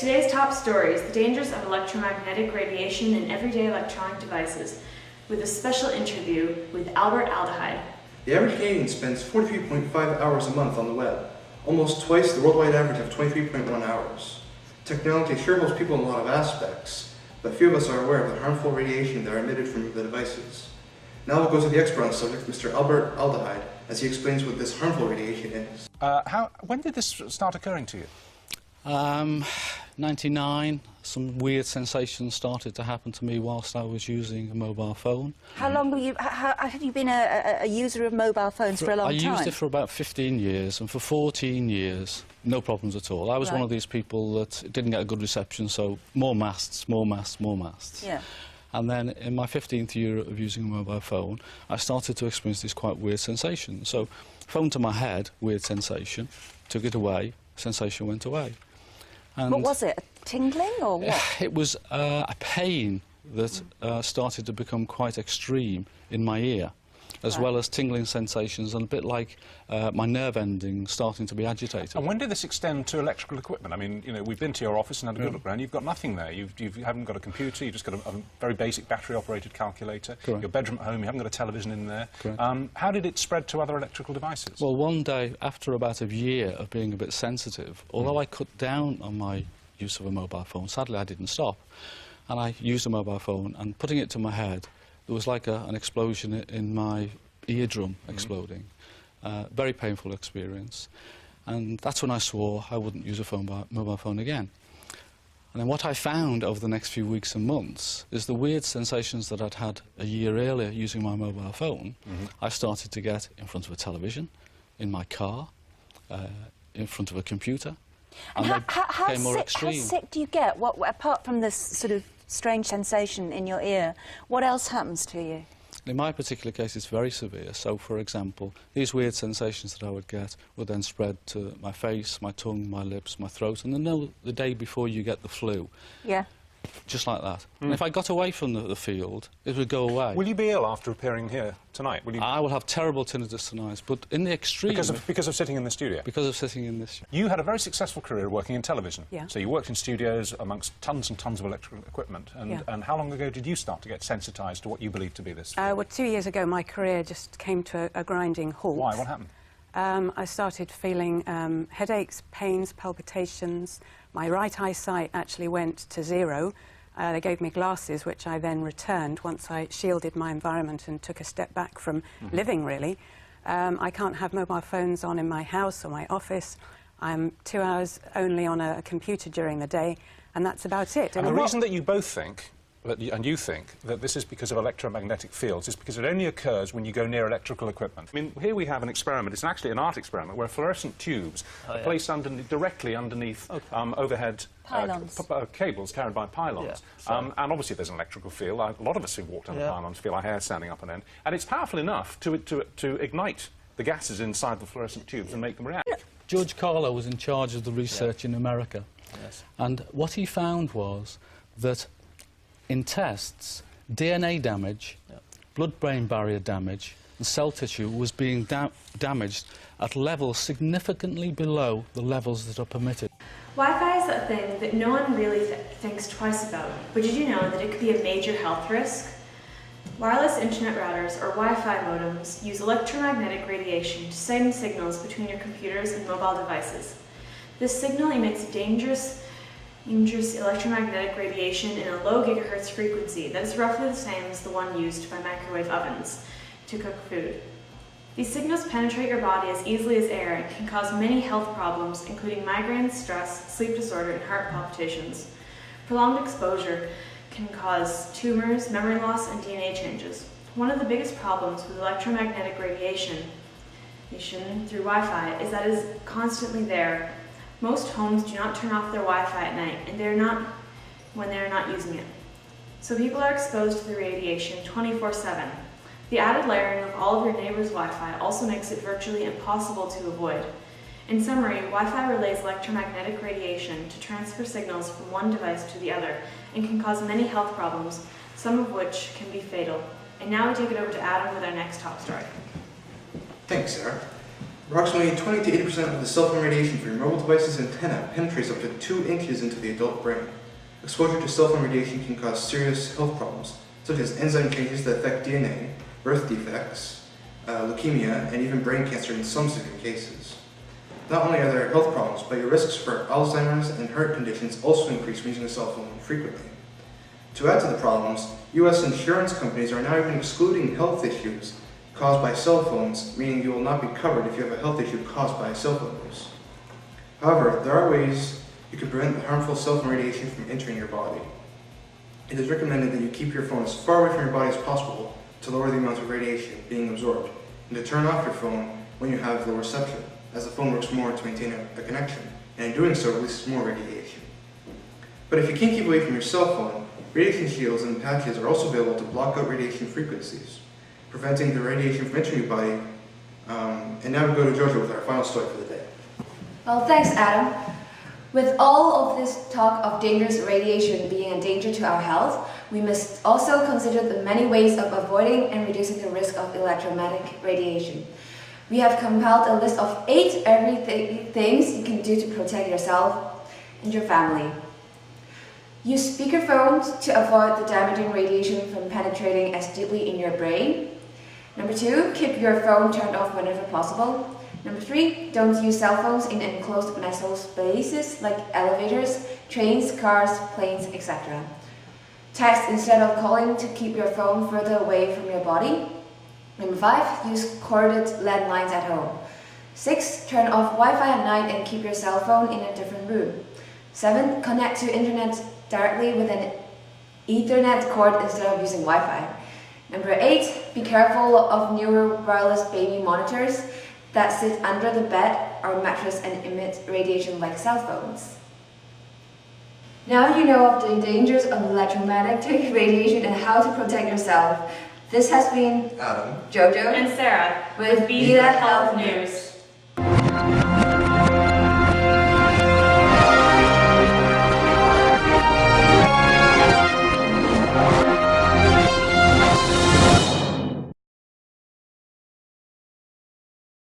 today's top story is the dangers of electromagnetic radiation in everyday electronic devices, with a special interview with Albert Aldehyde. The average Canadian spends 43.5 hours a month on the web, almost twice the worldwide average of 23.1 hours. Technology sure helps people in a lot of aspects, but few of us are aware of the harmful radiation that are emitted from the devices. Now we'll go to the expert on the subject, Mr. Albert Aldehyde, as he explains what this harmful radiation is. When did this start occurring to you? 99, some weird sensations started to happen to me whilst I was using a mobile phone. How long were you, have you been a user of mobile phones for a long time? I used it for about 15 years, and for 14 years, no problems at all. I was one of these people that didn't get a good reception, so more masts, more masts, more masts. Yeah. And then in my 15th year of using a mobile phone, I started to experience these quite weird sensations. So, phone to my head, weird sensation, took it away, sensation went away. And what was it, a tingling or what? It was a pain that started to become quite extreme in my ear, as well as tingling sensations and a bit like my nerve endings starting to be agitated. And when did this extend to electrical equipment? I mean, you know, we've been to your office and had a good look around. You've got nothing there. You haven't got a computer. You've just got a very basic battery-operated calculator. Correct. Your bedroom at home, you haven't got a television in there. Correct. How did it spread to other electrical devices? Well, one day, after about a year of being a bit sensitive, although I cut down on my use of a mobile phone, sadly I didn't stop, and I used a mobile phone, and putting it to my head, there was like an explosion in my eardrum exploding. Very painful experience, and that's when I swore I wouldn't use a mobile phone again. And then what I found over the next few weeks and months is the weird sensations that I'd had a year earlier using my mobile phone, I started to get in front of a television, in my car, in front of a computer, and they became more extreme. How sick do you get? What, apart from this sort of strange sensation in your ear, what else happens to you? In my particular case, it's very severe. So, for example, these weird sensations that I would get would then spread to my face, my tongue, my lips, my throat, and then the day before you get the flu. Yeah. Just like that. And if I got away from the field, it would go away. Will you be ill after appearing here tonight? Will you... I will have terrible tinnitus tonight, but in the extreme... Because of sitting in the studio? Because of sitting in this... You had a very successful career working in television. Yeah. So you worked in studios amongst tons and tons of electrical equipment. And how long ago did you start to get sensitised to what you believe to be this? Well, 2 years ago, my career just came to a grinding halt. Why? What happened? I started feeling headaches, pains, palpitations. My right eyesight actually went to 0. They gave me glasses, which I then returned once I shielded my environment and took a step back from living, really. I can't have mobile phones on in my house or my office. I'm 2 hours only on a computer during the day, and that's about it. And the reason that you both think, and you think, that this is because of electromagnetic fields is because it only occurs when you go near electrical equipment. I mean, here we have an experiment. It's actually an art experiment where fluorescent tubes are placed directly underneath overhead cables carried by pylons. And obviously there's an electrical field. A lot of us who walked under pylons feel our hair standing up on end. And it's powerful enough to ignite the gases inside the fluorescent tubes and make them react. George Carlo was in charge of the research in America. And what he found was that in tests, DNA damage, blood-brain barrier damage, and cell tissue was being damaged at levels significantly below the levels that are permitted. Wi-Fi is a thing that no one really thinks twice about, but did you know that it could be a major health risk? Wireless internet routers, or Wi-Fi modems, use electromagnetic radiation to send signals between your computers and mobile devices. This signal emits dangerous electromagnetic radiation in a low gigahertz frequency that is roughly the same as the one used by microwave ovens to cook food. These signals penetrate your body as easily as air and can cause many health problems, including migraines, stress, sleep disorder, and heart palpitations. Prolonged exposure can cause tumors, memory loss, and DNA changes. One of the biggest problems with electromagnetic radiation through Wi-Fi is that it is constantly there. Most homes do not turn off their Wi-Fi at night, and when they are not using it. So people are exposed to the radiation 24/7. The added layering of all of your neighbor's Wi-Fi also makes it virtually impossible to avoid. In summary, Wi-Fi relays electromagnetic radiation to transfer signals from one device to the other and can cause many health problems, some of which can be fatal. And now we take it over to Adam with our next top story. Thanks, Sarah. Approximately 20 to 80% of the cell phone radiation from your mobile device's antenna penetrates up to 2 inches into the adult brain. Exposure to cell phone radiation can cause serious health problems, such as enzyme changes that affect DNA, birth defects, leukemia, and even brain cancer in some severe cases. Not only are there health problems, but your risks for Alzheimer's and heart conditions also increase when using a cell phone frequently. To add to the problems, U.S. insurance companies are now even excluding health issues caused by cell phones, meaning you will not be covered if you have a health issue caused by cell phone use. However, there are ways you can prevent the harmful cell phone radiation from entering your body. It is recommended that you keep your phone as far away from your body as possible to lower the amount of radiation being absorbed, and to turn off your phone when you have low reception, as the phone works more to maintain a connection, and in doing so releases more radiation. But if you can't keep away from your cell phone, radiation shields and patches are also available to block out radiation frequencies, preventing the radiation from entering your body. And now we go to Georgia with our final story for the day. Well, thanks, Adam. With all of this talk of dangerous radiation being a danger to our health, we must also consider the many ways of avoiding and reducing the risk of electromagnetic radiation. We have compiled a list of 8 everyday things you can do to protect yourself and your family. Use speakerphones to avoid the damaging radiation from penetrating as deeply in your brain. Number 2, keep your phone turned off whenever possible. Number 3, don't use cell phones in enclosed metal spaces like elevators, trains, cars, planes, etc. Text instead of calling to keep your phone further away from your body. Number 5, use corded landlines at home. 6, turn off Wi-Fi at night and keep your cell phone in a different room. 7, connect to internet directly with an Ethernet cord instead of using Wi-Fi. Number 8, be careful of newer wireless baby monitors that sit under the bed or mattress and emit radiation like cell phones. Now you know of the dangers of electromagnetic radiation and how to protect yourself. This has been Adam, Jojo, And Sarah with Beatha Beatha Health News. News.